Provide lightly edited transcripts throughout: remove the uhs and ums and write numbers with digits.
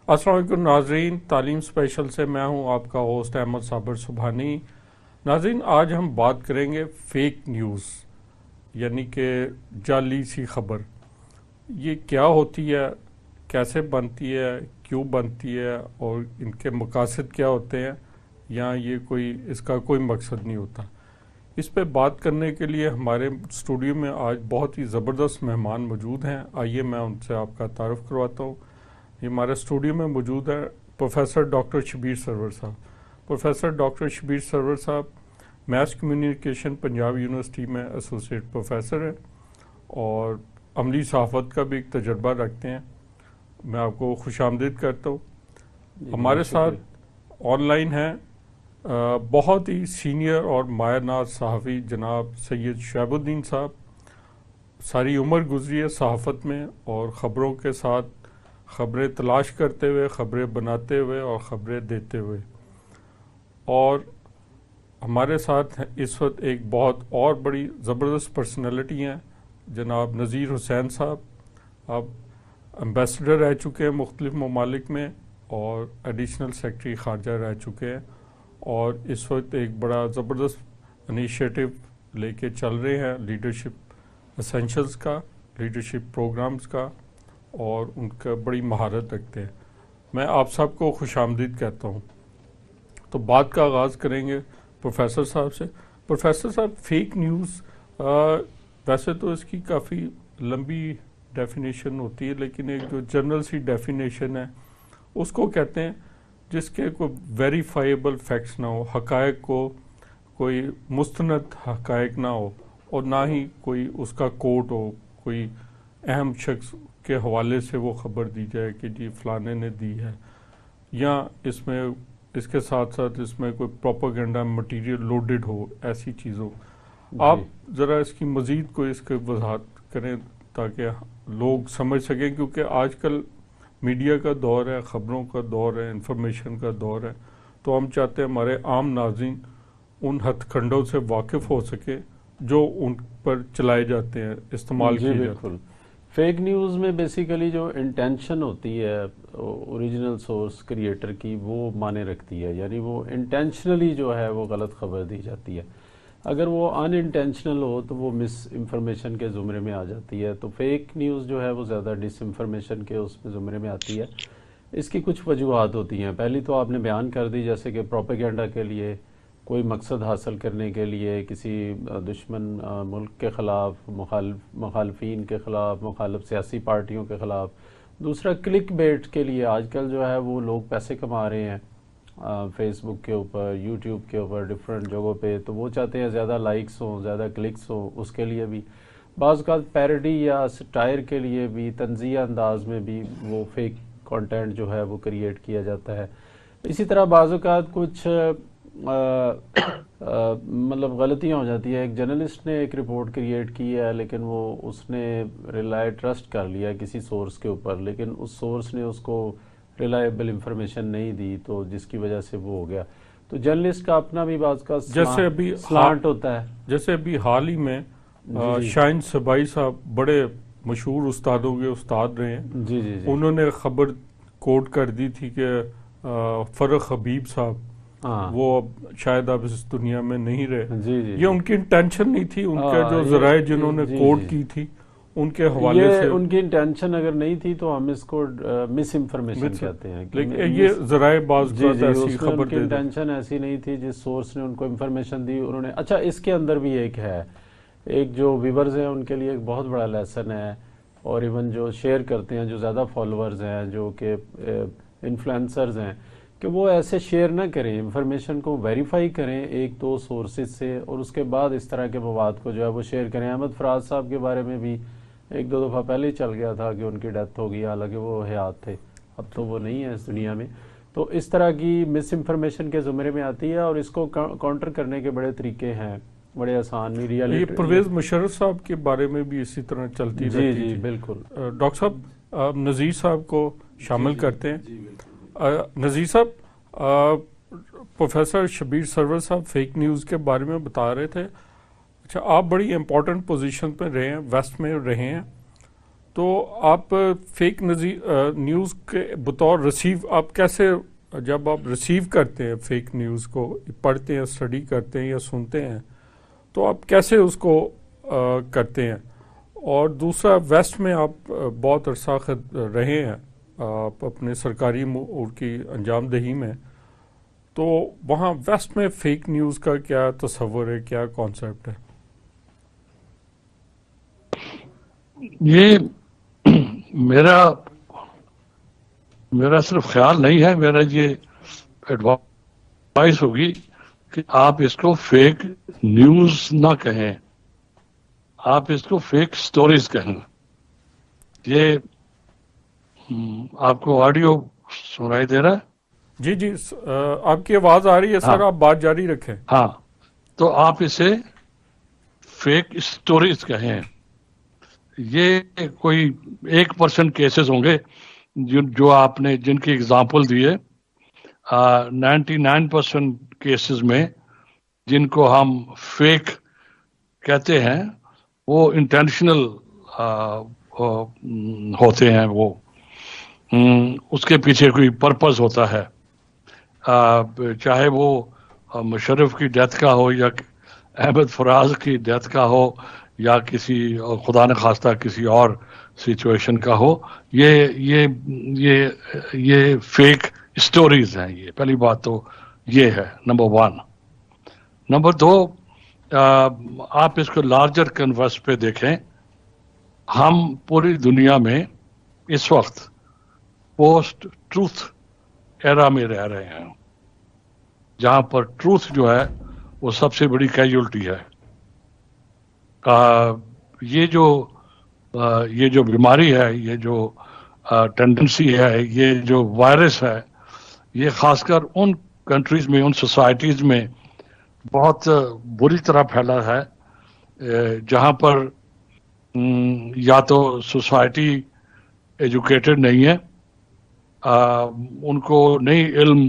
السلام علیکم ناظرین، تعلیم اسپیشل سے میں ہوں آپ کا ہوسٹ احمد صابر سبحانی۔ ناظرین، آج ہم بات کریں گے فیک نیوز، یعنی کہ جعلی سی خبر۔ یہ کیا ہوتی ہے، کیسے بنتی ہے، کیوں بنتی ہے، اور ان کے مقاصد کیا ہوتے ہیں، یا یہ اس کا کوئی مقصد نہیں ہوتا۔ اس پہ بات کرنے کے لیے ہمارے اسٹوڈیو میں آج بہت ہی زبردست مہمان موجود ہیں۔ آئیے میں ان سے آپ کا تعارف کرواتا ہوں۔ یہ ہمارے اسٹوڈیو میں موجود ہے پروفیسر ڈاکٹر شبیر سرور صاحب۔ پروفیسر ڈاکٹر شبیر سرور صاحب میس کمیونیکیشن پنجاب یونیورسٹی میں ایسوسیٹ پروفیسر ہیں اور عملی صحافت کا بھی ایک تجربہ رکھتے ہیں۔ میں آپ کو خوش آمدید کرتا ہوں۔ ہمارے ساتھ آن لائن ہیں بہت ہی سینئر اور ماہر ناز صحافی جناب سید شعیب الدین صاحب۔ ساری عمر گزری ہے صحافت میں، اور خبروں کے ساتھ خبریں تلاش کرتے ہوئے، خبریں بناتے ہوئے اور خبریں دیتے ہوئے۔ اور ہمارے ساتھ اس وقت ایک بہت اور بڑی زبردست پرسنالٹی ہیں جناب نذیر حسین صاحب۔ آپ امبیسڈر رہ چکے ہیں مختلف ممالک میں اور ایڈیشنل سیکرٹری خارجہ رہ چکے ہیں، اور اس وقت ایک بڑا زبردست انیشیٹو لے کے چل رہے ہیں لیڈرشپ اسینشلز کا، لیڈرشپ پروگرامز کا، اور ان کا بڑی مہارت رکھتے ہیں۔ میں آپ سب کو خوش آمدید کہتا ہوں۔ تو بات کا آغاز کریں گے پروفیسر صاحب سے۔ پروفیسر صاحب، فیک نیوز ویسے تو اس کی کافی لمبی ڈیفینیشن ہوتی ہے، لیکن ایک جو جنرل سی ڈیفینیشن ہے اس کو کہتے ہیں جس کے کوئی ویریفائیبل فیکٹس نہ ہو، حقائق کو کوئی مستند حقائق نہ ہو، اور نہ ہی کوئی اس کا کوٹ ہو، کوئی اہم شخص کے حوالے سے وہ خبر دی جائے کہ جی فلانے نے دی ہے، یا اس کے ساتھ ساتھ اس میں کوئی پروپیگنڈا مٹیریل لوڈڈ ہو، ایسی چیزوں۔ آپ ذرا اس کی مزید کوئی اس کی وضاحت کریں تاکہ لوگ سمجھ سکیں، کیونکہ آج کل میڈیا کا دور ہے، خبروں کا دور ہے، انفارمیشن کا دور ہے، تو ہم چاہتے ہیں ہمارے عام ناظرین ان ہتھ کنڈوں سے واقف ہو سکے جو ان پر چلائے جاتے ہیں، استعمال کیے جاتے ہیں۔ فیک نیوز میں بیسیکلی جو انٹینشن ہوتی ہے اوریجنل سورس کریٹر کی، وہ معنی رکھتی ہے، یعنی وہ انٹینشنلی جو ہے وہ غلط خبر دی جاتی ہے۔ اگر وہ ان انٹینشنل ہو تو وہ مس انفارمیشن کے زمرے میں آ جاتی ہے۔ تو فیک نیوز جو ہے وہ زیادہ ڈس انفارمیشن کے اس میں زمرے میں آتی ہے۔ اس کی کچھ وجوہات ہوتی ہیں۔ پہلی تو آپ نے بیان کر دی، جیسے کہ پروپیگنڈا کے لیے، کوئی مقصد حاصل کرنے کے لیے، کسی دشمن ملک کے خلاف، مخالفین کے خلاف، مخالف سیاسی پارٹیوں کے خلاف۔ دوسرا کلک بیٹ کے لیے، آج کل جو ہے وہ لوگ پیسے کما رہے ہیں فیس بک کے اوپر، یوٹیوب کے اوپر، ڈفرینٹ جگہوں پہ، تو وہ چاہتے ہیں زیادہ لائکس ہوں، زیادہ کلکس ہوں، اس کے لیے بھی بعض اوقات پیروڈی یا سٹائر کے لیے بھی، طنزیہ انداز میں بھی وہ فیک کانٹینٹ جو ہے وہ کریٹ کیا جاتا ہے۔ اسی طرح بعض اوقات کچھ مطلب غلطیاں ہو جاتی ہے۔ ایک جرنلسٹ نے ایک رپورٹ کریٹ کی ہے، لیکن اس نے ٹرسٹ کر لیا کسی سورس کے اوپر، لیکن اس سورس نے اس کو ریلائبل انفارمیشن نہیں دی، تو جس کی وجہ سے وہ ہو گیا۔ تو جرنلسٹ کا اپنا بھی بعض کا سلانٹ ہوتا ہے۔ جیسے ابھی حال ہی میں شاہین صبائی صاحب بڑے مشہور استادوں کے استاد رہے ہیں، انہوں نے خبر کوٹ کر دی تھی کہ فرق حبیب صاحب وہ شاید اب اس دنیا میں نہیں رہے۔ یہ ان کی انٹینشن نہیں تھی، ان کے جو ذرائع جنہوں نے کوٹ کی تھی ان کے حوالے سے، ان کی انٹینشن اگر نہیں تھی تو ہم اس کو مس انفارمیشن کہتے ہیں۔ لیکن یہ ذرائع بعض ایسی خبر ان کی انٹینشن ایسی نہیں تھی، جس سورس نے ان کو انفارمیشن دی انہوں نے۔ اچھا، اس کے اندر بھی ایک جو ویورز ہیں ان کے لیے ایک بہت بڑا لیسن ہے، اور ایون جو شیئر کرتے ہیں، جو زیادہ فالوورز ہیں، جو کہ انفلوئنسرز ہیں، کہ وہ ایسے شیئر نہ کریں، انفارمیشن کو ویریفائی کریں ایک دو سورسز سے، اور اس کے بعد اس طرح کے مواد کو جو ہے وہ شیئر کریں۔ احمد فراز صاحب کے بارے میں بھی ایک دو دفعہ پہلے ہی چل گیا تھا کہ ان کی ڈیتھ ہو گئی، حالانکہ وہ حیات تھے، اب تو وہ نہیں ہے اس دنیا میں۔ تو اس طرح کی مس انفارمیشن کے زمرے میں آتی ہے، اور اس کو کاؤنٹر کرنے کے بڑے طریقے ہیں، بڑے آسان میڈیا۔ یہ پرویز مشرف صاحب کے بارے میں بھی اسی طرح چلتی رہتی جی بالکل۔ ڈاکٹر صاحب نذیر صاحب کو شامل کرتے ہیں۔ نذیر صاحب، پروفیسر شبیر سرور صاحب فیک نیوز کے بارے میں بتا رہے تھے۔ اچھا، آپ بڑی امپورٹنٹ پوزیشن پہ رہے ہیں، ویسٹ میں رہے ہیں، تو آپ فیک نیوز کے بطور ریسیو آپ کیسے، جب آپ ریسیو کرتے ہیں فیک نیوز کو، پڑھتے ہیں، اسٹڈی کرتے ہیں یا سنتے ہیں، تو آپ کیسے اس کو کرتے ہیں؟ اور دوسرا، ویسٹ میں آپ بہت عرصہ رہے ہیں آپ اپنے سرکاری امور کی انجام دہی میں، تو وہاں ویسٹ میں فیک نیوز کا کیا تصور ہے، کیا کانسیپٹ ہے؟ یہ میرا صرف خیال نہیں ہے، میرا یہ ایڈوائس ہوگی کہ آپ اس کو فیک نیوز نہ کہیں، آپ اس کو فیک سٹوریز کہیں. یہ آپ کو آڈیو سنائی دے رہا ہے؟ جی جی، آپ کی آواز آ رہی ہے سر، آپ بات جاری رکھیں. ہاں، تو آپ اسے فیک سٹوریز کہیں. یہ کوئی 1% کیسز ہوں گے جو آپ نے جن کی اگزامپل دی ہے. 99% کیسز میں جن کو ہم فیک کہتے ہیں وہ انٹینشنل ہوتے ہیں. وہ اس کے پیچھے کوئی پرپز ہوتا ہے، چاہے وہ مشرف کی ڈیتھ کا ہو یا احمد فراز کی ڈیتھ کا ہو یا کسی خدا نخواستہ کسی اور سچویشن کا ہو. یہ فیک سٹوریز ہیں. یہ پہلی بات تو یہ ہے، نمبر 1. نمبر 2، آپ اس کو لارجر کنورس پہ دیکھیں. ہم پوری دنیا میں اس وقت پوسٹ ٹروتھ ایرا میں رہ رہے ہیں، جہاں پر ٹروتھ جو ہے وہ سب سے بڑی کیجولٹی ہے. یہ جو بیماری ہے، یہ جو ٹینڈنسی ہے، یہ جو وائرس ہے، یہ خاص کر ان کنٹریز میں، ان سوسائٹیز میں بہت بری طرح پھیلا ہے جہاں پر یا تو سوسائٹی ایجوکیٹڈ نہیں ہے، ان کو نہیں علم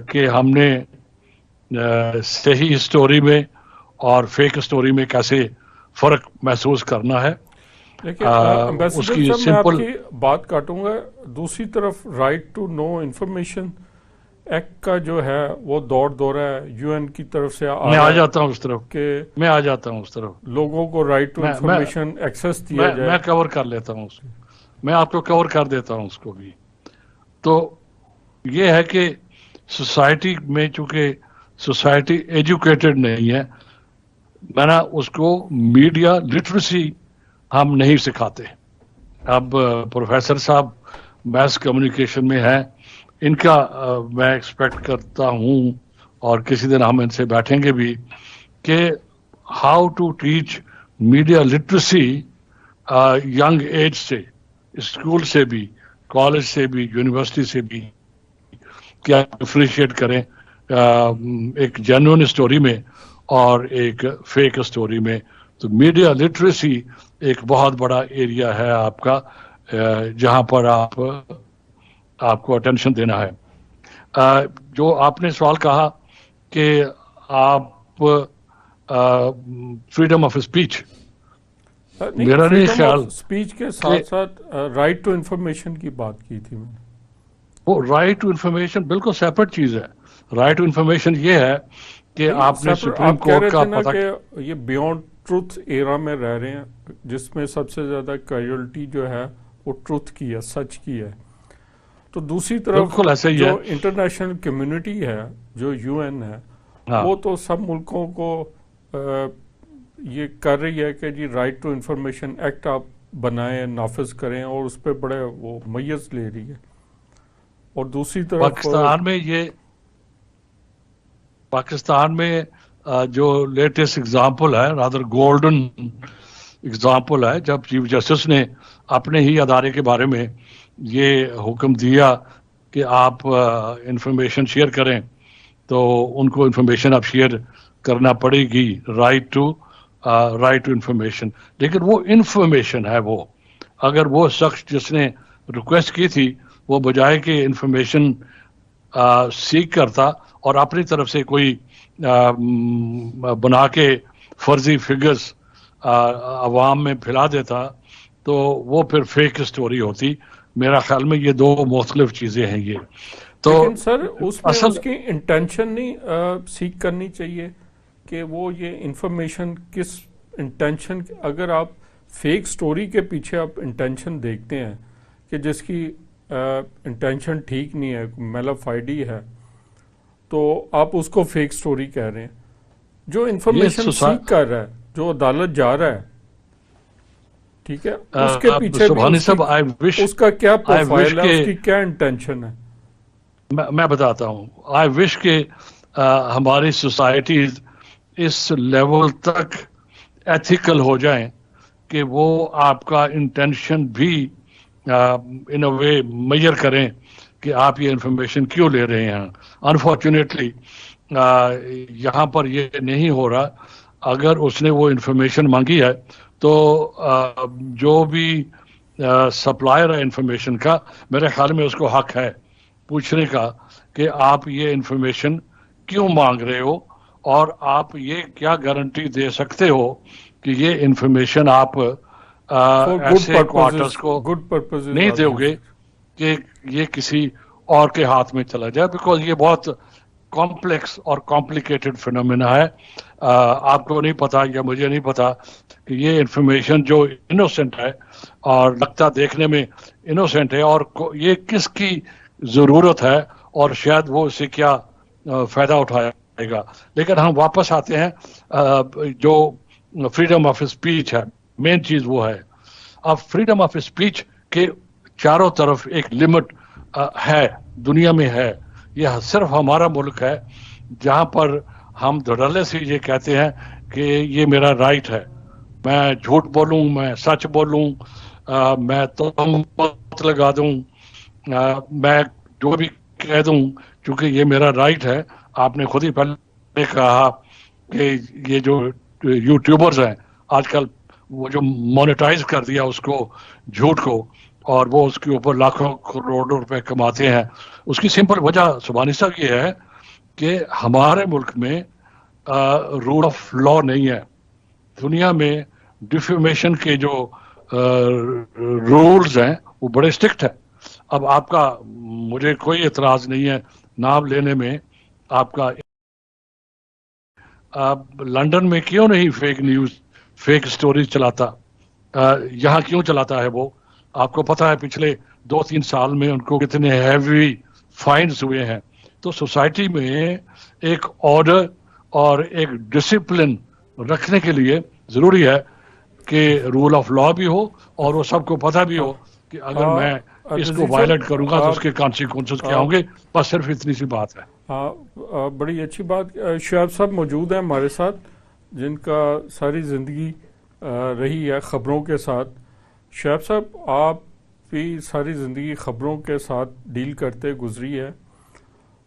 کہ ہم نے صحیح سٹوری میں اور فیک سٹوری میں کیسے فرق محسوس کرنا ہے. لیکن امبیسڈر صاحب، میں آپ کی بات کاٹوں گا. دوسری طرف right to know information act کا جو ہے وہ دور ہے یو این کی طرف سے. میں آ جاتا ہوں اس طرف، کہ میں آ جاتا ہوں اس طرف. لوگوں کو رائٹ ٹو انفارمیشن ایکسیس دیا جائے. میں کور کر لیتا ہوں اس کو، میں آپ کو کور کر دیتا ہوں اس کو بھی. تو یہ ہے کہ سوسائٹی میں چونکہ سوسائٹی ایجوکیٹڈ نہیں ہے، میں نا اس کو میڈیا لٹریسی ہم نہیں سکھاتے. اب پروفیسر صاحب میس کمیونیکیشن میں ہیں، ان کا میں ایکسپیکٹ کرتا ہوں اور کسی دن ہم ان سے بیٹھیں گے بھی کہ how to teach media literacy young age سے، اسکول سے بھی، کالج سے بھی، یونیورسٹی سے بھی، کیا ڈفرینشیٹ کریں ایک جینوئن اسٹوری میں اور ایک فیک اسٹوری میں. تو میڈیا لٹریسی ایک بہت بڑا ایریا ہے آپ کا جہاں پر آپ کو اٹینشن دینا ہے. جو آپ نے سوال کہا کہ آپ فریڈم آف اسپیچ، میرا نہیں خیال اسپیچ کے ساتھ ساتھ رائٹ ٹو انفارمیشن کی بات کی تھی میں نے. وہ رائٹ ٹو انفارمیشن بالکل سیپریٹ چیز ہے. رائٹ ٹو انفارمیشن یہ ہے کہ آپ نے سپریم کورٹ کا پتہ کہ یہ بیونڈ ٹروتھ ایرا میں رہ رہے ہیں جس میں سب سے زیادہ کیجولٹی جو ہے وہ ٹروتھ کی ہے، سچ کی ہے. تو دوسری طرف جو انٹرنیشنل کمیونٹی ہے، جو یو این ہے، وہ تو سب ملکوں کو یہ کر رہی ہے کہ جی رائٹ ٹو انفارمیشن ایکٹ آپ بنائیں، نافذ کریں، اور اس پہ بڑے وہ میز لے رہی ہے. اور دوسری طرف پاکستان میں جو لیٹسٹ اگزامپل ہے، رادر گولڈن اگزامپل ہے، جب چیف جسٹس نے اپنے ہی ادارے کے بارے میں یہ حکم دیا کہ آپ انفارمیشن شیئر کریں تو ان کو انفارمیشن اب شیئر کرنا پڑے گی، رائٹ ٹو انفارمیشن. لیکن وہ انفارمیشن ہے، وہ اگر وہ شخص جس نے ریکویسٹ کی تھی وہ بجائے کہ انفارمیشن سیکھ کرتا اور اپنی طرف سے کوئی بنا کے فرضی فگرز عوام میں پھیلا دیتا، تو وہ پھر فیک اسٹوری ہوتی. میرا خیال میں یہ دو مختلف چیزیں ہیں یہ. تو لیکن سر اس میں اصل اس کی انٹینشن نہیں سیکھ کرنی چاہیے کہ وہ یہ انفارمیشن کس انٹینشن، اگر آپ فیک سٹوری کے پیچھے آپ انٹینشن دیکھتے ہیں کہ جس کی انٹینشن ٹھیک نہیں ہے، میلافائڈی ہے، تو آپ اس کو فیک سٹوری کہہ رہے ہیں. جو انفارمیشن سیکھ کر رہا ہے، جو عدالت جا رہا ہے، ٹھیک ہے، اس کے پیچھے سبحانی صاحب اس کا کیا پروفائل ہے، اس کی کیا انٹینشن ہے؟ میں بتاتا ہوں. آئی وش کہ ہماری سوسائٹیز اس لیول تک ایتھیکل ہو جائیں کہ وہ آپ کا انٹینشن بھی ان اے وے میئر کریں کہ آپ یہ انفارمیشن کیوں لے رہے ہیں. انفارچونیٹلی یہاں پر یہ نہیں ہو رہا. اگر اس نے وہ انفارمیشن مانگی ہے تو جو بھی سپلائر ہے انفارمیشن کا، میرے خیال میں اس کو حق ہے پوچھنے کا کہ آپ یہ انفارمیشن کیوں مانگ رہے ہو، اور آپ یہ کیا گارنٹی دے سکتے ہو کہ یہ انفارمیشن آپ ایسے کوارٹرز کو نہیں دو گے کہ یہ کسی اور کے ہاتھ میں چلا جائے. بیکاز یہ بہت کمپلیکس اور کمپلیکیٹڈ فینومینا ہے. آپ کو نہیں پتا یا مجھے نہیں پتا کہ یہ انفارمیشن جو انوسنٹ ہے اور لگتا دیکھنے میں انوسنٹ ہے، اور یہ کس کی ضرورت ہے، اور شاید وہ اس سے کیا فائدہ اٹھائے گا. لیکن ہم واپس آتے ہیں جو فریڈم آف اسپیچ ہے، مین چیز وہ ہے. اب فریڈم آف اسپیچ کے چاروں طرف ایک لمٹ ہے، دنیا میں ہے. یہ صرف ہمارا ملک ہے جہاں پر ہم دھڑلے سے یہ کہتے ہیں کہ یہ میرا رائٹ ہے، میں جھوٹ بولوں، میں سچ بولوں، میں تہمت لگا دوں، میں جو بھی کہہ دوں، چونکہ یہ میرا رائٹ ہے. آپ نے خود ہی پہلے کہا کہ یہ جو یوٹیوبرز ہیں آج کل، وہ جو مونیٹائز کر دیا اس کو، جھوٹ کو، اور وہ اس کے اوپر لاکھوں کروڑوں روپے کماتے ہیں. اس کی سمپل وجہ سبحانی صاحب یہ ہے کہ ہمارے ملک میں رول آف لا نہیں ہے. دنیا میں ڈیفیمیشن کے جو رولز ہیں وہ بڑے اسٹرکٹ ہیں. اب آپ کا مجھے کوئی اعتراض نہیں ہے نام لینے میں آپ کا. لندن میں کیوں نہیں فیک نیوز، فیک سٹوریز چلاتا؟ یہاں کیوں چلاتا ہے وہ؟ آپ کو پتا ہے پچھلے 2-3 سال میں ان کو کتنے ہیوی فائنز ہوئے ہیں. تو سوسائٹی میں ایک آرڈر اور ایک ڈسپلن رکھنے کے لیے ضروری ہے کہ رول آف لا بھی ہو، اور وہ سب کو پتہ بھی ہو کہ اگر میں اس کو وائلیٹ کروں گا تو اس کے کانسیکوینسز کیا ہوں گے. بس صرف اتنی سی بات ہے. بڑی اچھی بات. شعیب صاحب موجود ہیں ہمارے ساتھ، جن کا ساری زندگی رہی ہے خبروں کے ساتھ. شعیب صاحب، آپ بھی ساری زندگی خبروں کے ساتھ ڈیل کرتے گزری ہے،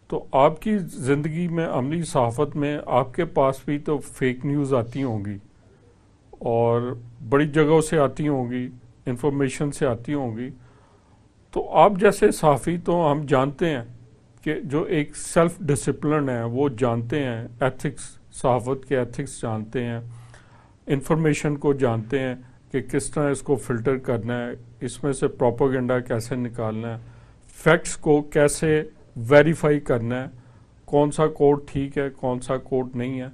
تو آپ کی زندگی میں، عملی صحافت میں، آپ کے پاس بھی تو فیک نیوز آتی ہوں گی، اور بڑی جگہوں سے آتی ہوں گی، انفارمیشن سے آتی ہوں گی. تو آپ جیسے صحافی تو ہم جانتے ہیں کہ جو ایک سیلف ڈسپلن ہے وہ جانتے ہیں، ایتھکس، صحافت کے ایتھکس جانتے ہیں، انفارمیشن کو جانتے ہیں کہ کس طرح اس کو فلٹر کرنا ہے، اس میں سے پروپیگنڈا کیسے نکالنا ہے، فیکٹس کو کیسے ویریفائی کرنا ہے، کون سا کوڈ ٹھیک ہے، کون سا کوڈ نہیں ہے.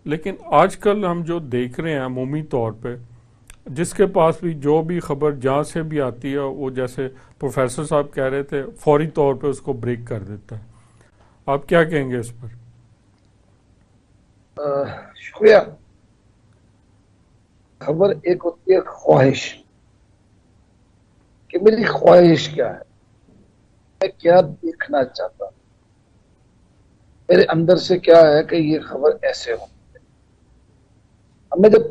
لیکن آج کل ہم جو دیکھ رہے ہیں عمومی طور پہ، جس کے پاس بھی جو بھی خبر جہاں سے بھی آتی ہے، وہ جیسے پروفیسر صاحب کہہ رہے تھے، فوری طور پہ اس کو بریک کر دیتا ہے. آپ کیا کہیں گے اس پر؟ شکریہ. خبر ایک ہوتی ہے خواہش، کہ میری خواہش کیا ہے، میں کیا دیکھنا چاہتا ہوں، میرے اندر سے کیا ہے کہ یہ خبر ایسے ہو. ہمیں جب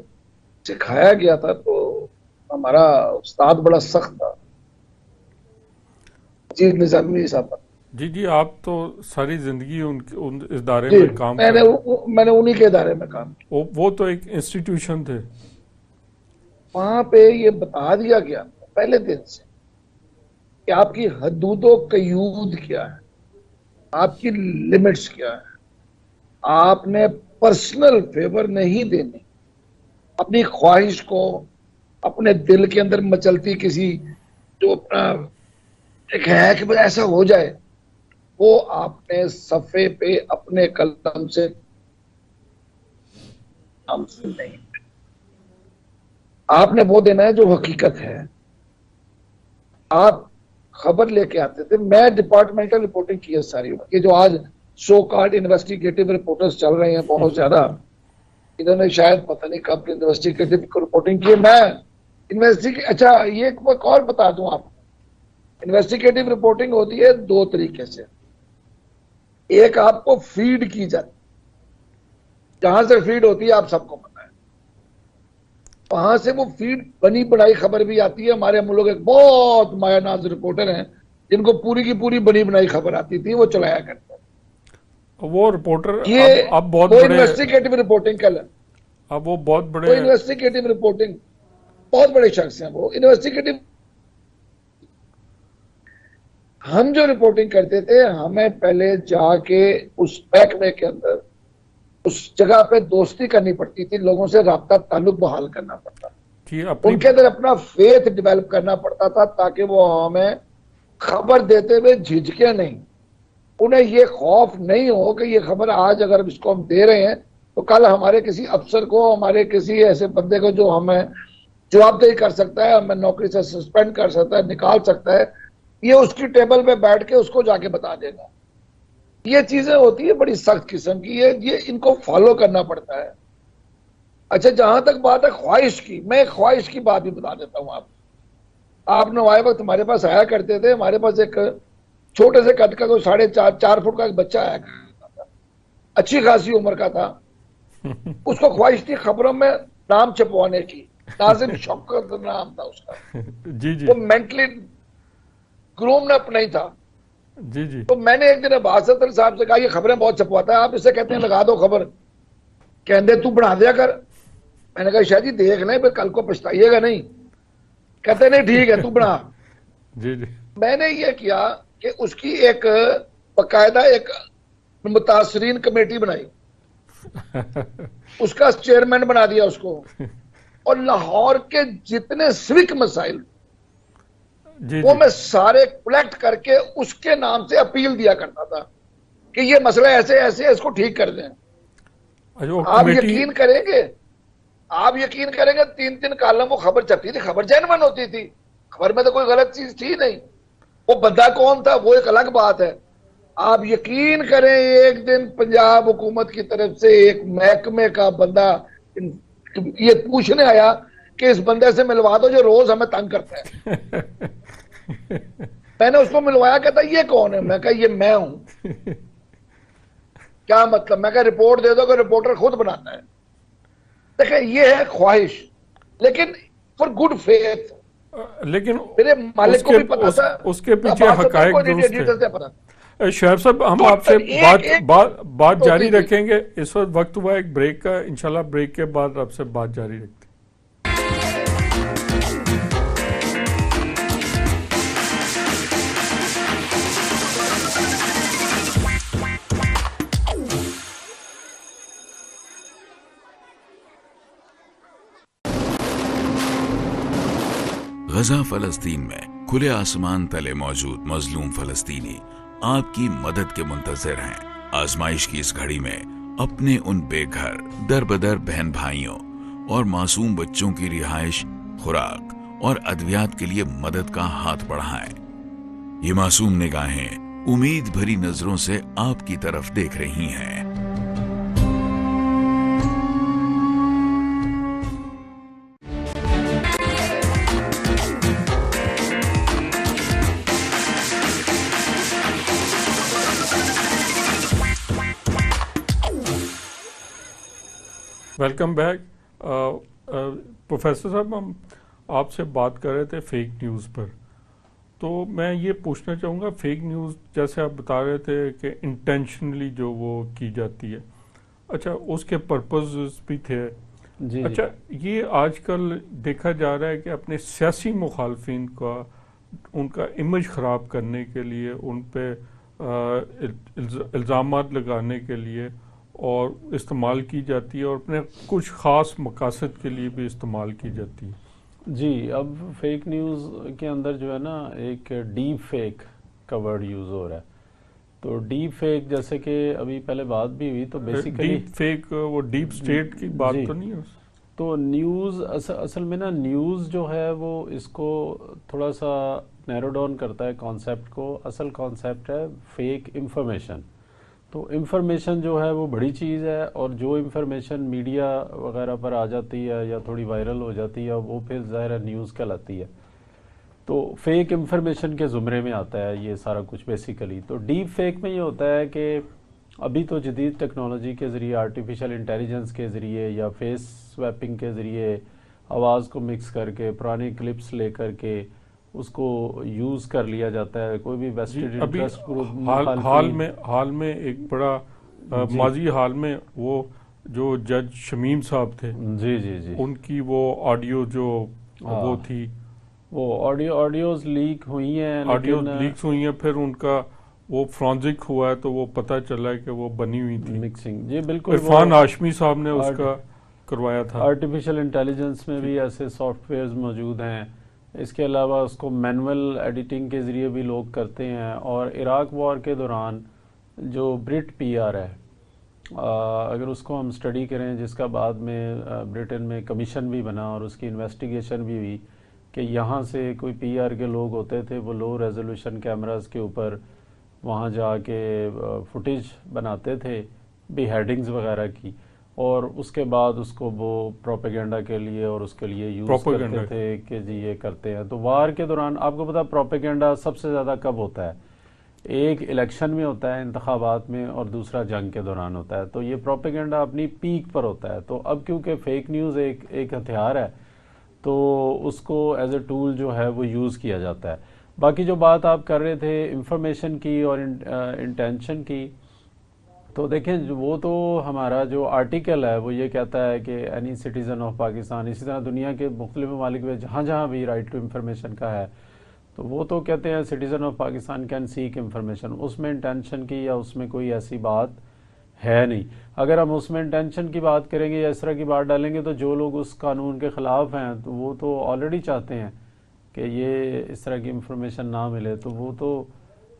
سکھایا گیا تھا تو ہمارا استاد بڑا سخت تھا، جی نظامی صاحب. جی آپ تو ساری زندگی ان ادارے جی میں کام میں نے انہی کے ادارے میں کام کیا. وہ تو ایک انسٹیٹیوشن تھے. وہاں پہ یہ بتا دیا گیا پہلے دن سے کہ آپ کی حدود و قیود کیا ہے، آپ کی لمٹس کیا ہے. آپ نے پرسنل فیور نہیں دینی، اپنی خواہش کو، اپنے دل کے اندر مچلتی کسی جو اپنا ایک ہے کہ ایسا ہو جائے، وہ آپ نے صفحے پہ اپنے قلم سے نہیں، آپ نے وہ دینا ہے جو حقیقت ہے. آپ خبر لے کے آتے تھے، میں ڈپارٹمنٹل رپورٹنگ کی ہے ساری، یہ جو آج سو کارڈ انویسٹیگیٹو رپورٹرز چل رہے ہیں بہت زیادہ، انہوں نے شاید پتہ نہیں کب انویسٹیگیٹو رپورٹنگ کی ہے. میں اچھا یہ ایک اور بتا دوں آپ کو، انویسٹیگیٹو رپورٹنگ ہوتی ہے دو طریقے سے. ایک آپ کو فیڈ کی جاتی، جہاں سے فیڈ ہوتی ہے آپ سب کو پتا ہے، وہاں سے وہ فیڈ بنی بنائی خبر بھی آتی ہے. ہمارے ہم لوگ ایک بہت مایہ ناز رپورٹر ہیں جن کو پوری کی پوری بنی بنائی خبر آتی تھی، وہ چلایا کرتے ہیں. وہ رپورٹر یہ اب بہت وہ بڑے، انویسٹیگیٹو رپورٹنگ کل اب وہ بہت وہ بڑے انویسٹیگیٹو رپورٹنگ بہت بڑے شخص ہیں. وہ انویسٹیگیٹو، ہم جو رپورٹنگ کرتے تھے ہمیں پہلے جا کے اس محکمے کے اندر اس جگہ پہ دوستی کرنی پڑتی تھی، لوگوں سے رابطہ تعلق بحال کرنا پڑتا، ان کے اندر اپنا فیتھ ڈیولپ کرنا پڑتا تھا تاکہ وہ ہمیں خبر دیتے ہوئے جھجکے نہیں، انہیں یہ خوف نہیں ہو کہ یہ خبر آج اگر اس کو ہم دے رہے ہیں تو کل ہمارے کسی افسر کو، ہمارے کسی ایسے بندے کو جو ہمیں جواب دہی کر سکتا ہے، ہمیں نوکری سے سسپینڈ کر سکتا ہے، نکال سکتا ہے، یہ اس کی ٹیبل پہ بیٹھ کے اس کو جا کے بتا دے گا. یہ چیزیں ہوتی ہیں بڑی سخت قسم کی، یہ ان کو فالو کرنا پڑتا ہے. اچھا جہاں تک بات ہے خواہش کی، میں ایک خواہش کی بات بھی بتا دیتا ہوں. آپ نوائے وقت ہمارے پاس آیا کرتے تھے، ہمارے پاس ایک چھوٹے سے قد کا کوئی 4.5 فٹ کا ایک بچہ آیا کرتا تھا، اچھی خاصی عمر کا تھا. اس کو خواہش تھی خبروں میں نام چھپوانے کی، ناظم شوکت نام تھا اس کا. جی جی وہ مینٹلی گروم اپ نہیں تھا. جی جی تو میں نے ایک دن عباس ستر صاحب سے کہا یہ خبریں بہت چھپواتا ہے، آپ اسے کہتے ہیں لگا دو خبر، کہندے تو بنا دیا کر. میں نے کہا شاہ جی دیکھ لیں پھر کل کو پچھتائیے گا نہیں. کہتے نہیں ٹھیک ہے تو بنا. جی جی میں نے یہ کیا کہ اس کی ایک باقاعدہ ایک متاثرین کمیٹی بنائی، اس کا چیئرمین بنا دیا اس کو، اور لاہور کے جتنے سوک مسائل جی وہ میں سارے کلیکٹ کر کے اس کے نام سے اپیل دیا کرتا تھا کہ یہ مسئلہ ایسے ایسے اس کو ٹھیک کر دیں. آپ یقین کریں گے، آپ یقین کریں گے 3 کالم وہ خبر چھپتی تھی، خبر جینوین ہوتی تھی، خبر میں تو کوئی غلط چیز تھی نہیں. وہ بندہ کون تھا وہ ایک الگ بات ہے. آپ یقین کریں ایک دن پنجاب حکومت کی طرف سے ایک محکمے کا بندہ یہ پوچھنے آیا کہ اس بندے سے ملوا دو جو روز ہمیں تنگ کرتا ہے. میں نے اس کو ملوایا، کہتا یہ کون ہے؟ میں کہا یہ میں ہوں. کیا مطلب؟ میں کہا رپورٹ دے دو کہ رپورٹر خود بناتا ہے. دیکھیں یہ ہے خواہش، لیکن فار گڈ فیتھ. لیکن میرے مالک کو بھی پتا تھا، اس کے پیچھے حقائق درست ہے. شعیب صاحب ہم آپ سے بات جاری رکھیں گے. اس وقت ہوا ایک بریک کا، انشاءاللہ بریک کے بعد آپ سے بات جاری رکھتے ہیں. غزہ فلسطین میں کھلے آسمان تلے موجود مظلوم فلسطینی آپ کی مدد کے منتظر ہیں. آزمائش کی اس گھڑی میں اپنے ان بے گھر در بدر بہن بھائیوں اور معصوم بچوں کی رہائش، خوراک اور ادویات کے لیے مدد کا ہاتھ بڑھائیں. یہ معصوم نگاہیں امید بھری نظروں سے آپ کی طرف دیکھ رہی ہیں. Welcome back. پروفیسر صاحب ہم آپ سے بات کر رہے تھے فیک نیوز پر، تو میں یہ پوچھنا چاہوں گا فیک نیوز جیسے آپ بتا رہے تھے کہ انٹینشنلی جو وہ کی جاتی ہے، اچھا اس کے پرپز بھی تھے. اچھا یہ آج کل دیکھا جا رہا ہے کہ اپنے سیاسی مخالفین کا ان کا امیج خراب کرنے کے لیے، ان پہ الزامات لگانے کے لیے اور استعمال کی جاتی ہے، اور اپنے کچھ خاص مقاصد کے لیے بھی استعمال کی جاتی ہے. جی اب فیک نیوز کے اندر جو ہے نا ایک ڈیپ فیک کا ورڈ یوز ہو رہا ہے. تو ڈیپ فیک جیسے کہ ابھی پہلے بات بھی ہوئی تو بیسیکلی ڈیپ فیک وہ ڈیپ سٹیٹ کی بات جی. تو نہیں ہے. تو نیوز اصل میں نا نیوز جو ہے وہ اس کو تھوڑا سا نیرو ڈاؤن کرتا ہے کانسیپٹ کو. اصل کانسیپٹ ہے فیک انفارمیشن. تو انفارمیشن جو ہے وہ بڑی چیز ہے، اور جو انفارمیشن میڈیا وغیرہ پر آ جاتی ہے یا تھوڑی وائرل ہو جاتی ہے وہ پھر ظاہر ہے نیوز کہلاتی ہے. تو فیک انفارمیشن کے زمرے میں آتا ہے یہ سارا کچھ بیسیکلی. تو ڈیپ فیک میں یہ ہوتا ہے کہ ابھی تو جدید ٹیکنالوجی کے ذریعے، آرٹیفیشل انٹیلیجنس کے ذریعے یا فیس سویپنگ کے ذریعے آواز کو مکس کر کے پرانے کلپس لے کر کے اس کو یوز کر لیا جاتا ہے. کوئی بھی ویسٹڈ ابھی انٹرسٹ گروپ حال میں ایک بڑا ماضی حال میں وہ جو جج شمیم صاحب تھے، جی جی جی ان کی وہ آڈیو جو وہ تھی، وہ آڈیوز لیک ہوئی ہیں، آڈیو لیکن لیکس ہوئی ہیں، پھر ان کا وہ فرانزک ہوا ہے تو وہ پتہ چلا ہے کہ وہ بنی ہوئی تھی. مکسنگ جی بالکل. عرفان ہاشمی صاحب نے اس کا کروایا تھا. آرٹیفیشل انٹیلیجنس میں بھی ایسے سافٹ ویئرز موجود ہیں. اس کے علاوہ اس کو مینول ایڈیٹنگ کے ذریعے بھی لوگ کرتے ہیں. اور عراق وار کے دوران جو برٹ پی آر ہے، اگر اس کو ہم اسٹڈی کریں، جس کا بعد میں برٹن میں کمیشن بھی بنا اور اس کی انویسٹیگیشن بھی ہوئی کہ یہاں سے کوئی پی آر کے لوگ ہوتے تھے، وہ لو ریزولوشن کیمراز کے اوپر وہاں جا کے فوٹیج بناتے تھے بھی ہیڈنگز وغیرہ کی، اور اس کے بعد اس کو وہ پروپیگنڈا کے لیے اور اس کے لیے یوز کرتے تھے کہ جی یہ کرتے ہیں. تو وار کے دوران آپ کو پتا پروپیگنڈا سب سے زیادہ کب ہوتا ہے؟ ایک الیکشن میں ہوتا ہے، انتخابات میں، اور دوسرا جنگ کے دوران ہوتا ہے. تو یہ پروپیگنڈا اپنی پیک پر ہوتا ہے. تو اب کیونکہ فیک نیوز ایک ہتھیار ہے تو اس کو ایز اے ٹول جو ہے وہ یوز کیا جاتا ہے. باقی جو بات آپ کر رہے تھے انفارمیشن کی اور انٹینشن کی، تو دیکھیں وہ تو ہمارا جو آرٹیکل ہے وہ یہ کہتا ہے کہ اینی سٹیزن آف پاکستان، اسی طرح دنیا کے مختلف ممالک میں جہاں جہاں بھی رائٹ ٹو انفارمیشن کا ہے تو وہ تو کہتے ہیں citizen of Pakistan can seek information. اس میں انٹینشن کی یا اس میں کوئی ایسی بات ہے نہیں. اگر ہم اس میں انٹینشن کی بات کریں گے یا اس طرح کی بات ڈالیں گے تو جو لوگ اس قانون کے خلاف ہیں تو وہ تو آلریڈی چاہتے ہیں کہ یہ اس طرح کی انفارمیشن نہ ملے. تو وہ تو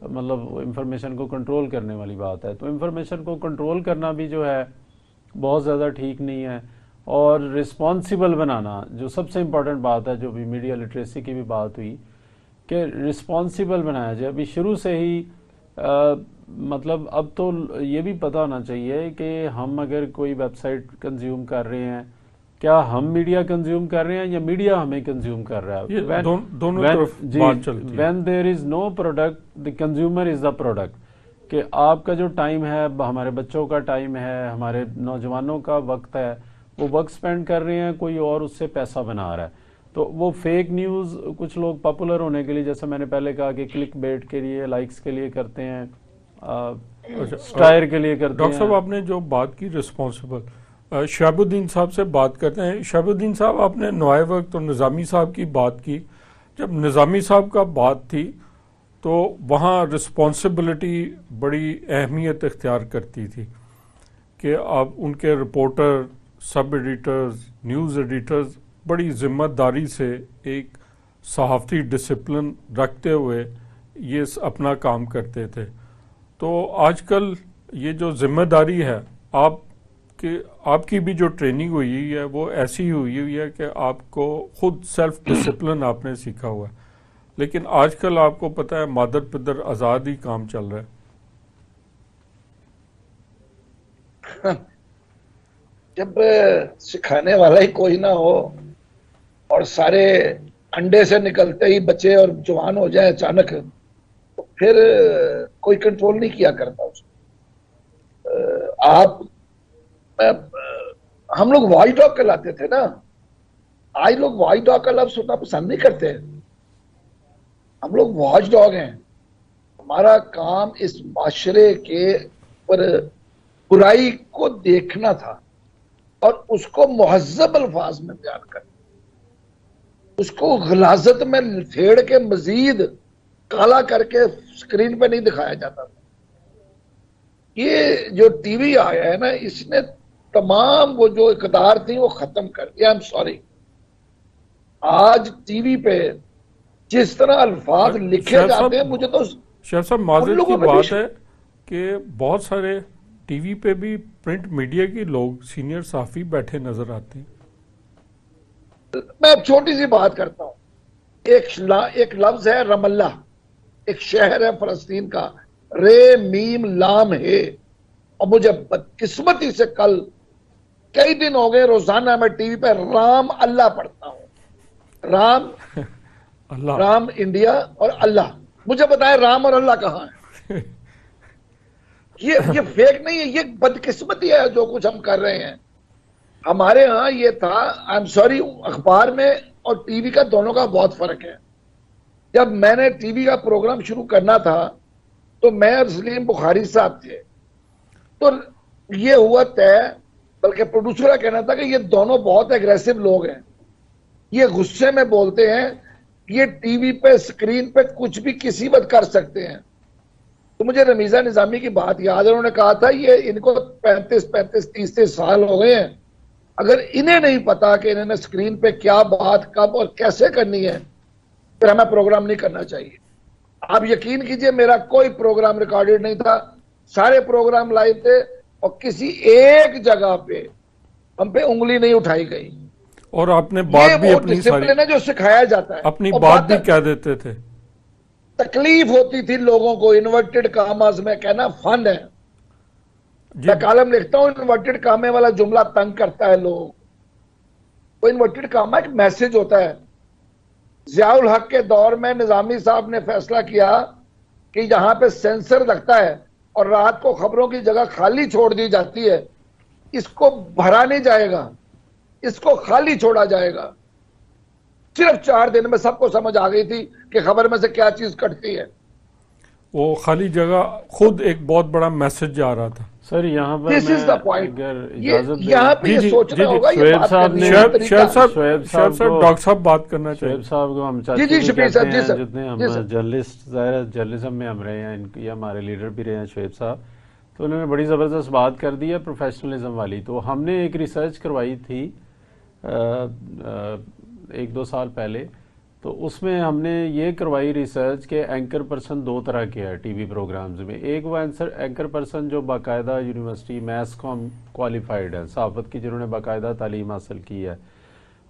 مطلب انفارمیشن کو کنٹرول کرنے والی بات ہے. تو انفارمیشن کو کنٹرول کرنا بھی جو ہے بہت زیادہ ٹھیک نہیں ہے. اور رسپانسیبل بنانا جو سب سے امپورٹنٹ بات ہے، جو بھی میڈیا لٹریسی کی بھی بات ہوئی کہ رسپانسیبل بنایا جائے. ابھی شروع سے ہی مطلب اب تو یہ بھی پتہ ہونا چاہیے کہ ہم اگر کوئی ویب سائٹ کنزیوم کر رہے ہیں، کیا ہم میڈیا کنزیوم کر رہے ہیں یا میڈیا ہمیں کنزیوم کر رہا ہے؟ دونوں طرف بات چلتی ہے. When there is no product the consumer is the product. کہ آپ کا جو ٹائم ہے، ہمارے بچوں کا ٹائم ہے، ہمارے نوجوانوں کا وقت ہے، وہ وقت سپینڈ کر رہے ہیں، کوئی اور اس سے پیسہ بنا رہا ہے. تو وہ فیک نیوز کچھ لوگ پاپولر ہونے کے لیے، جیسے میں نے پہلے کہا کہ کلک بیٹ کے لیے، لائکس کے لیے کرتے ہیں، سٹائر کے لیے کرتے ہیں. ڈاکٹر صاحب آپ نے جو بات کی رسپانسبل، شہاب الدین صاحب سے بات کرتے ہیں. شہاب الدین صاحب آپ نے نوائے وقت اور نظامی صاحب کی بات کی. جب نظامی صاحب کا بات تھی تو وہاں رسپانسبلٹی بڑی اہمیت اختیار کرتی تھی کہ آپ ان کے رپورٹر، سب ایڈیٹرز، نیوز ایڈیٹرز بڑی ذمہ داری سے ایک صحافتی ڈسپلن رکھتے ہوئے یہ اپنا کام کرتے تھے. تو آج کل یہ جو ذمہ داری ہے آپ کی بھی جو ٹریننگ ہوئی ہے وہ ایسی ہوئی ہے کہ آپ کو خود سیلف ڈسپلن آپ نے سیکھا ہوا ہے، لیکن آج کل آپ کو پتہ ہے مادر پدر آزاد ہی کام چل رہا ہے. جب سکھانے والا ہی کوئی نہ ہو اور سارے انڈے سے نکلتے ہی بچے اور جوان ہو جائیں اچانک، تو پھر کوئی کنٹرول نہیں کیا کرتا اس کو. ہم لوگ واچ ڈاگ کہلاتے تھے نا، آج لوگ واچ ڈاگ کا لفظ سننا پسند نہیں کرتے. ہم لوگ واچ ڈاگ ہیں. ہمارا کام اس معاشرے کے پر برائی کو دیکھنا تھا اور اس کو مہذب الفاظ میں بیان کرنا، اس کو غلاظت میں پھیڑ کے مزید کالا کر کے اسکرین پہ نہیں دکھایا جاتا تھا. یہ جو ٹی وی آیا ہے نا، اس نے تمام وہ جو اقدار تھی وہ ختم کر دیا. I'm sorry. آج ٹی وی پہ جس طرح الفاظ لکھے جاتے ہیں مجھے تو شیخ صاحب معذرت کی بات ہے کہ بہت سارے ٹی وی پہ بھی پرنٹ میڈیا کے لوگ سینئر صحافی بیٹھے نظر آتے ہیں. میں اب چھوٹی سی بات کرتا ہوں. ایک لفظ ہے رم اللہ, ایک شہر ہے فلسطین کا, رے میم لام ہے, اور مجھے بدقسمتی سے کل کئی دن ہو گئے روزانہ میں ٹی وی پہ رام اللہ پڑھتا ہوں. رام اللہ, رام انڈیا اور اللہ. مجھے بتائیں رام اور اللہ کہاں ہے؟ یہ فیک نہیں ہے, یہ بدقسمتی ہے جو کچھ ہم کر رہے ہیں. ہمارے ہاں یہ تھا, آئی ایم سوری, اخبار میں اور ٹی وی کا دونوں کا بہت فرق ہے. جب میں نے ٹی وی کا پروگرام شروع کرنا تھا تو میں اور سلیم بخاری صاحب تھے, تو یہ ہوا طے, بلکہ پروڈیوسر کا کہنا تھا کہ یہ دونوں بہت ایگریسو لوگ ہیں, یہ غصے میں بولتے ہیں, یہ ٹی وی پہ اسکرین پہ کچھ بھی کسی وقت کر سکتے ہیں. تو مجھے رمیزہ نظامی کی بات یاد ہے, انہوں نے کہا تھا یہ ان کو 35-30 سال ہو گئے ہیں, اگر انہیں نہیں پتا کہ انہوں نے اسکرین پہ کیا بات کب اور کیسے کرنی ہے پھر ہمیں پروگرام نہیں کرنا چاہیے. آپ یقین کیجئے میرا کوئی پروگرام ریکارڈڈ نہیں تھا, سارے پروگرام لائیو تھے, اور کسی ایک جگہ پہ ہم پہ انگلی نہیں اٹھائی گئی. اور آپ نے بات بھی اپنی ڈسپلن ہے جو سکھایا جاتا ہے, اپنی بات بھی کہہ دیتے تھے. تکلیف ہوتی تھی لوگوں کو. انورٹڈ کاماز میں کہنا فن ہے, میں کالم لکھتا ہوں انورٹڈ کامے والا جملہ تنگ کرتا ہے لوگ. وہ انورٹڈ کاما ایک میسج ہوتا ہے. ضیاء الحق کے دور میں نظامی صاحب نے فیصلہ کیا کہ یہاں پہ سینسر لگتا ہے اور رات کو خبروں کی جگہ خالی چھوڑ دی جاتی ہے, اس کو بھرا نہیں جائے گا, اس کو خالی چھوڑا جائے گا. صرف 4 دن میں سب کو سمجھ آ گئی تھی کہ خبر میں سے کیا چیز کٹتی ہے. وہ خالی جگہ خود ایک بہت بڑا میسج جا رہا تھا. سر یہاں پر This is the point. اگر یہ اجازت یہاں پہ یہ سوچنا ہوگا, یہ شعیب بات صاحب کرنی نے ہے شعیب صاحب کو- ڈاکٹر صاحب بات کرنا چاہیے. شعیب صاحب کو ہم جی چاچی جی بھی شفیع کہتے صاحب, جی ہیں, سر, جتنے ہم جی سر. جرنلسٹ, ظاہر جرنلزم میں ہم رہے ہیں, یہ ہمارے لیڈر بھی رہے ہیں شعیب صاحب, تو انہوں نے بڑی زبردست بات کر دی ہے پروفیشنلزم والی. تو ہم نے ایک ریسرچ کروائی تھی 1-2 سال پہلے, تو اس میں ہم نے یہ کروائی ریسرچ کہ اینکر پرسن 2 طرح کے ہیں ٹی وی پروگرامز میں. ایک وہ اینکر پرسن جو باقاعدہ یونیورسٹی میس کام کوالیفائڈ ہے, صحافت کی جنہوں نے باقاعدہ تعلیم حاصل کی ہے,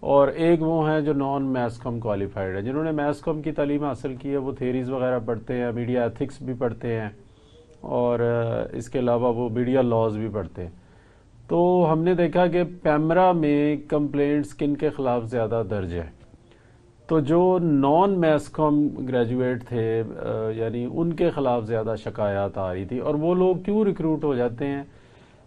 اور ایک وہ ہیں جو نان میس کام کوالیفائڈ ہے. جنہوں نے میس کام کی تعلیم حاصل کی ہے وہ تھیریز وغیرہ پڑھتے ہیں, میڈیا ایتھکس بھی پڑھتے ہیں, اور اس کے علاوہ وہ میڈیا لاز بھی پڑھتے ہیں. تو ہم نے دیکھا کہ پیمرا میں کمپلینٹس کن کے خلاف زیادہ درج ہے. تو جو نان میس کام گریجویٹ تھے یعنی ان کے خلاف زیادہ شکایات آ رہی تھی. اور وہ لوگ کیوں ریکروٹ ہو جاتے ہیں؟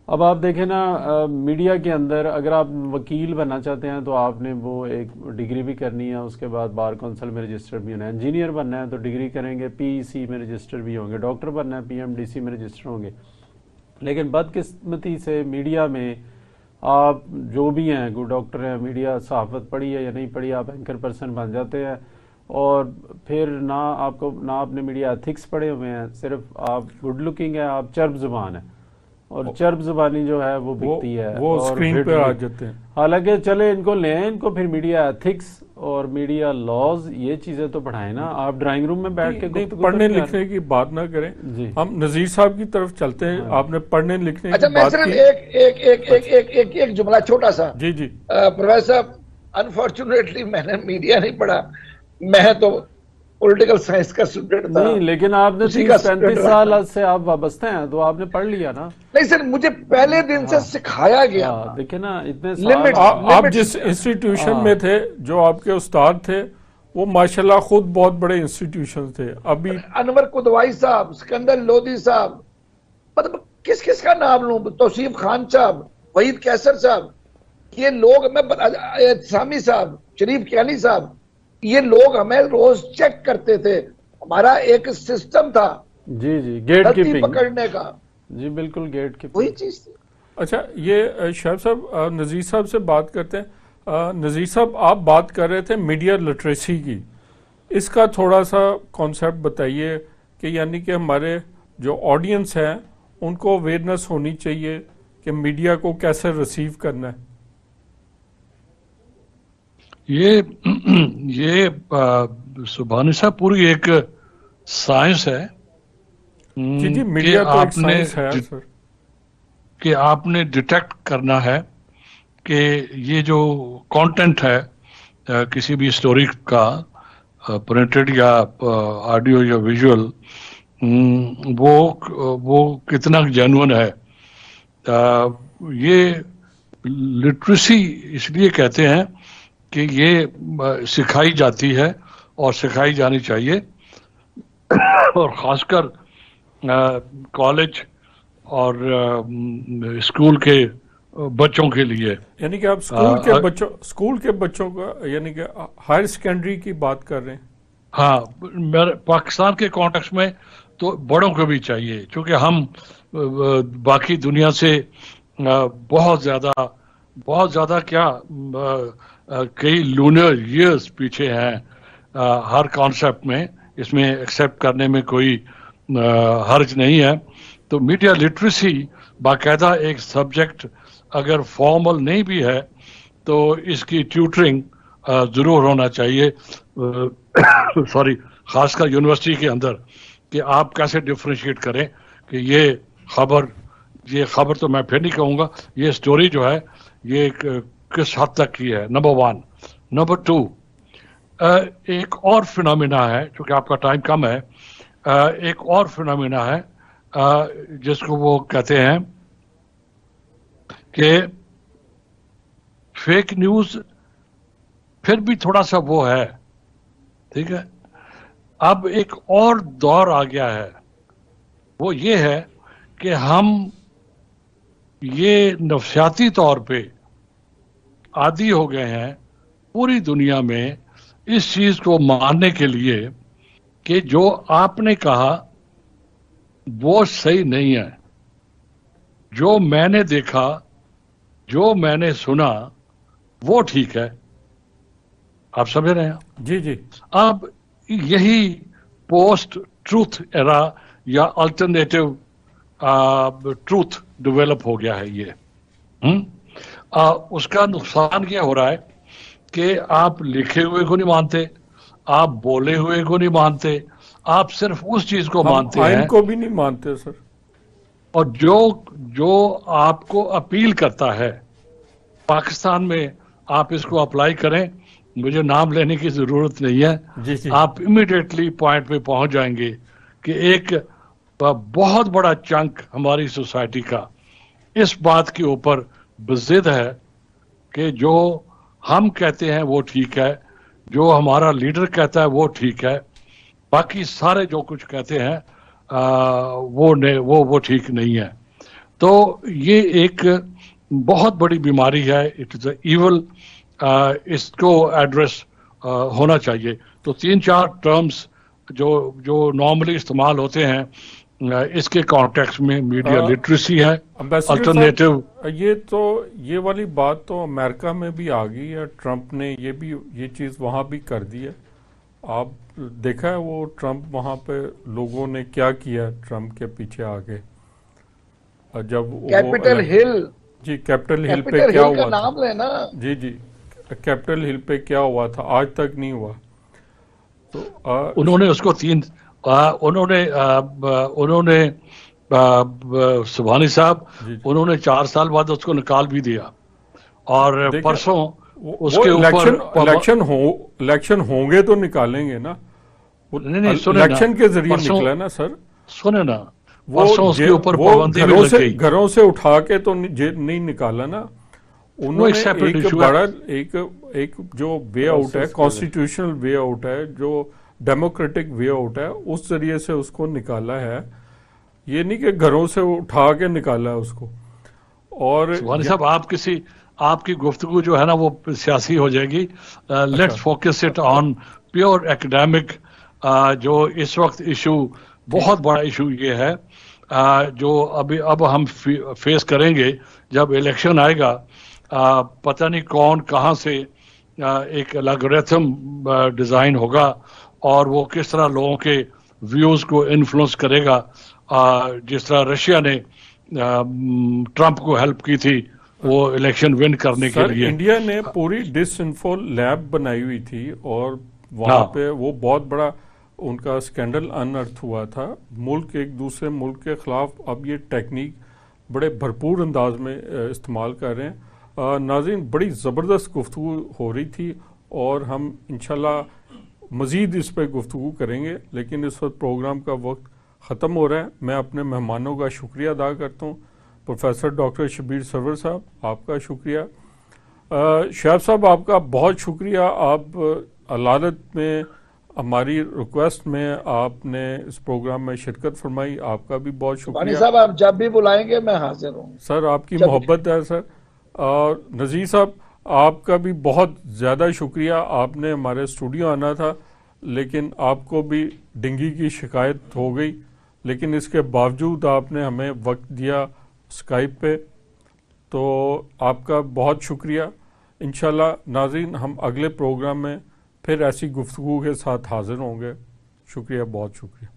اب آپ دیکھیں نا, میڈیا کے اندر اگر آپ وکیل بننا چاہتے ہیں تو آپ نے وہ ایک ڈگری بھی کرنی ہے, اس کے بعد بار کونسل میں رجسٹر بھی ہونا ہے. انجینئر بننا ہے تو ڈگری کریں گے, پی سی میں رجسٹر بھی ہوں گے. ڈاکٹر بننا ہے پی ایم ڈی سی میں رجسٹر ہوں گے. لیکن بدقسمتی سے میڈیا میں آپ جو بھی ہیں, کوئی ڈاکٹر ہیں, میڈیا صحافت پڑھی ہے یا نہیں پڑھی, آپ اینکر پرسن بن جاتے ہیں, اور پھر نہ آپ نے میڈیا ایتھکس پڑھے ہوئے ہیں, صرف آپ گڈ لکنگ ہیں, آپ چرب زبان ہیں, اور چرب زبانی جو ہے وہ بکتی ہے, وہ اور اسکرین پہ آ جاتے ہیں. حالانکہ چلے ان کو لیں, ان کو پھر میڈیا ایتھکس اور میڈیا لاز یہ چیزیں تو پڑھائیں نا. آپ ڈرائنگ روم میں بیٹھ کے پڑھنے لکھنے کی بات نہ کریں. ہم نذیر صاحب کی طرف چلتے ہیں. آپ نے پڑھنے لکھنے کی میں بات صرف ایک جملہ چھوٹا سا. جی جی پروفیسر, انفارچونیٹلی میں نے میڈیا نہیں پڑھا, میں تو پولیٹیکل سائنس کا اسٹوڈنٹ تھا. نہیں, لیکن آپ نے 30-35 سال سے آپ وابستہ ہیں تو آپ نے پڑھ لیا نا. نہیں سر, مجھے پہلے دن سے سکھایا گیا. دیکھیں نا, اتنے آپ جس انسٹیٹیوشن میں تھے, جو آپ کے استاد تھے, وہ ماشاءاللہ خود بہت بڑے انسٹیٹیوشن تھے. ابھی انور قدوائی صاحب, سکندر لودھی صاحب, مطلب کس کا نام لوں, توصیف خان صاحب, وحید کیسر صاحب, یہ لوگ, سامی صاحب, شریف کیانی صاحب, یہ لوگ ہمیں روز چیک کرتے تھے. ہمارا ایک سسٹم تھا جی جی گیٹ کیپنگ پکڑنے کا. جی بالکل گیٹ کیپنگ, وہی چیز تھی. اچھا, یہ شعیب صاحب نذیر صاحب سے بات کرتے ہیں. نذیر صاحب, آپ بات کر رہے تھے میڈیا لٹریسی کی, اس کا تھوڑا سا کانسیپٹ بتائیے کہ یعنی کہ ہمارے جو آڈینس ہیں ان کو اویئرنیس ہونی چاہیے کہ میڈیا کو کیسے ریسیو کرنا ہے. یہ سبحانی صاحب پوری ایک سائنس ہے جی جی، میڈیا تو ایک سائنس ہے سر، کہ آپ نے ڈیٹیکٹ کرنا ہے کہ یہ جو کانٹینٹ ہے کسی بھی اسٹوری کا، پرنٹڈ یا آڈیو یا ویژول، وہ کتنا جینوئن ہے. یہ لٹریسی اس لیے کہتے ہیں کہ یہ سکھائی جاتی ہے اور سکھائی جانی چاہیے، اور خاص کر کالج اور اسکول کے بچوں کے لیے. یعنی کہ آپ اسکول کے بچوں کا، یعنی کہ ہائر سیکنڈری کی بات کر رہے ہیں؟ ہاں، پاکستان کے کانٹیکس میں تو بڑوں کو بھی چاہیے، چونکہ ہم باقی دنیا سے بہت زیادہ کیا کئی لونر ایئرز پیچھے ہیں ہر کانسیپٹ میں. اس میں ایکسیپٹ کرنے میں کوئی حرج نہیں ہے. تو میڈیا لٹریسی باقاعدہ ایک سبجیکٹ اگر فارمل نہیں بھی ہے تو اس کی ٹیوٹرنگ ضرور ہونا چاہیے، خاص کر یونیورسٹی کے اندر، کہ آپ کیسے ڈفرینشیٹ کریں کہ یہ خبر تو میں پھر نہیں کہوں گا، یہ سٹوری جو ہے یہ کس حد تک کی ہے، نمبر 1. نمبر 2، ایک اور فنومینا ہے، چونکہ آپ کا ٹائم کم ہے، ایک اور فنومینا ہے جس کو وہ کہتے ہیں کہ فیک نیوز پھر بھی تھوڑا سا وہ ہے، ٹھیک ہے. اب ایک اور دور آ گیا ہے، وہ یہ ہے کہ ہم یہ نفسیاتی طور پہ عادی ہو گئے ہیں پوری دنیا میں اس چیز کو ماننے کے لیے کہ جو آپ نے کہا وہ صحیح نہیں ہے، جو میں نے دیکھا، جو میں نے سنا وہ ٹھیک ہے. آپ سمجھ رہے ہیں؟ جی جی. اب یہی پوسٹ ٹروتھ ایرا یا الٹرنیٹو ٹروتھ ڈیولپ ہو گیا ہے. یہ اس کا نقصان یہ ہو رہا ہے کہ آپ لکھے ہوئے کو نہیں مانتے، آپ بولے ہوئے کو نہیں مانتے، آپ صرف اس چیز کو مانتے ہیں، آئین کو بھی نہیں مانتے سر. اور جو آپ کو اپیل کرتا ہے پاکستان میں، آپ اس کو اپلائی کریں، مجھے نام لینے کی ضرورت نہیں ہے، جی جی. آپ امیڈیٹلی پوائنٹ پہ پہنچ جائیں گے کہ ایک بہت بڑا چنک ہماری سوسائٹی کا اس بات کے اوپر بضد ہے کہ جو ہم کہتے ہیں وہ ٹھیک ہے، جو ہمارا لیڈر کہتا ہے وہ ٹھیک ہے، باقی سارے جو کچھ کہتے ہیں وہ ٹھیک نہیں ہے. تو یہ ایک بہت بڑی بیماری ہے، اٹ از اے ایول. اس کو ایڈریس ہونا چاہیے. تو 3-4 ٹرمز جو نارملی استعمال ہوتے ہیں اس کے کانٹیکس میں، میڈیا لٹریسی ہے، الٹرنیٹو. یہ والی بات تو امریکہ میں بھی آ گئی ہے، ٹرمپ نے یہ چیز وہاں بھی کر دی ہے. آپ دیکھا ہے وہ ٹرمپ وہاں پہ لوگوں نے کیا کیا ٹرمپ کے پیچھے آگے، جب کیپٹل ہل، جی کیپٹل ہل پہ کیا ہوا نام لینا، جی جی کیپٹل ہل پہ کیا ہوا تھا، آج تک نہیں ہوا. تو انہوں نے اس کو انہوں نے سبحانی صاحب انہوں نے 4 سال بعد اس کو نکال بھی دیا، اور پرسوں اس کے اوپر الیکشن ہوں گے تو نکالیں گے نا، الیکشن کے ذریعے نکلا نا سر. سنیں نا، پرسوں اس کے اوپر پابندی بھی لگ گئی، گھروں سے اٹھا کے تو نہیں نکالا نا انہوں نے. ایک بڑا ایک جو وے آؤٹ ہے، کانسٹیٹیوشنل وے آؤٹ ہے، جو ڈیموکریٹک وے آؤٹ ہے، اس ذریعے سے اس کو نکالا ہے. یہ نہیں کہ گھروں سے اٹھا کے نکالا ہے اس کو. اور صاحب آپ کی گفتگو جو ہے نا وہ سیاسی ہو جائے گی. Let's focus it on pure academic. جو اس وقت ایشو، بہت بڑا ایشو یہ ہے جو اب ہم فیس کریں گے جب الیکشن آئے گا. پتہ نہیں کون کہاں سے ایک الگوریتھم ڈیزائن ہوگا اور وہ کس طرح لوگوں کے ویوز کو انفلوئنس کرے گا. جس طرح رشیا نے ٹرمپ کو ہیلپ کی تھی وہ الیکشن ون کرنے کے سر لیے. انڈیا نے پوری ڈس انفو لیب بنائی ہوئی تھی اور وہاں پہ وہ بہت بڑا ان کا سکینڈل انرتھ ہوا تھا. ملک ایک دوسرے ملک کے خلاف اب یہ ٹیکنیک بڑے بھرپور انداز میں استعمال کر رہے ہیں. ناظرین بڑی زبردست گفتگو ہو رہی تھی اور ہم انشاءاللہ مزید اس پہ گفتگو کریں گے، لیکن اس وقت پروگرام کا وقت ختم ہو رہا ہے. میں اپنے مہمانوں کا شکریہ ادا کرتا ہوں. پروفیسر ڈاکٹر شبیر سرور صاحب آپ کا شکریہ. شعیب صاحب آپ کا بہت شکریہ. آپ علالت میں ہماری ریکویسٹ میں آپ نے اس پروگرام میں شرکت فرمائی، آپ کا بھی بہت سبحانی شکریہ. صاحب آپ جب بھی بلائیں گے میں حاضر ہوں. سر آپ کی محبت ہے سر. اور نذیر صاحب آپ کا بھی بہت زیادہ شکریہ. آپ نے ہمارے اسٹوڈیو آنا تھا لیکن آپ کو بھی ڈنگی کی شکایت ہو گئی، لیکن اس کے باوجود آپ نے ہمیں وقت دیا اسکائپ پہ، تو آپ کا بہت شکریہ. انشاءاللہ ناظرین ہم اگلے پروگرام میں پھر ایسی گفتگو کے ساتھ حاضر ہوں گے. شکریہ، بہت شکریہ.